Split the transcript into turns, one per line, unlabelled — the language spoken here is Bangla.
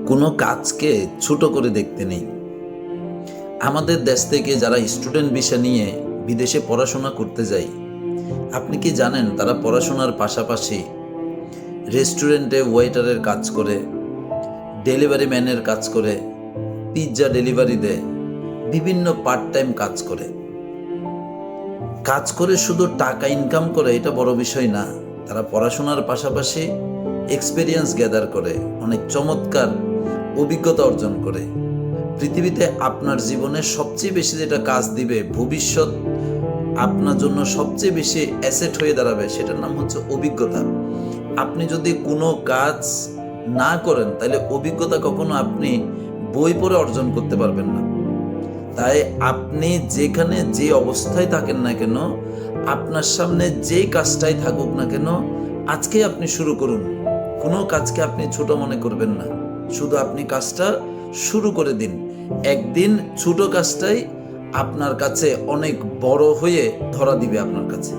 কোনো কাজকে ছোট করে দেখতে নেই। আমাদের দেশ থেকে যারা স্টুডেন্ট ভিসা নিয়ে বিদেশে পড়াশোনা করতে যায়, আপনি কি জানেন তারা পড়াশোনার পাশাপাশি রেস্টুরেন্টে ওয়েটারের কাজ করে, ডেলিভারি ম্যানের কাজ করে, পিৎজা ডেলিভারি দেয়, বিভিন্ন পার্ট টাইম কাজ করে। কাজ করে শুধু টাকা ইনকাম করে এটা বড় বিষয় না, তারা পড়াশোনার পাশাপাশি এক্সপিরিয়েন্স গ্যাদার করে, অনেক চমৎকার অভিজ্ঞতা অর্জন করে। পৃথিবীতে আপনার জীবনে সবচেয়ে বেশি যেটা কাজ দিবে, ভবিষ্যৎ আপনার জন্য সবচেয়ে বেশি অ্যাসেট হয়ে দাঁড়াবে, সেটার নাম হচ্ছে অভিজ্ঞতা। আপনি যদি কোনো কাজ না করেন তাহলে অভিজ্ঞতা কখনো আপনি বই পড়ে অর্জন করতে পারবেন না। তাই আপনি যেখানে যে অবস্থায় থাকেন না কেন, আপনার সামনে যে কাজটাই থাকুক না কেন, আজকে আপনি শুরু করুন। কোনো কাজকে আপনি ছোট মনে করবেন না, শুধু আপনি কাজটা শুরু করে দিন। একদিন ছোট কাজটাই আপনার কাছে অনেক বড় হয়ে ধরা দিবে আপনার কাছে।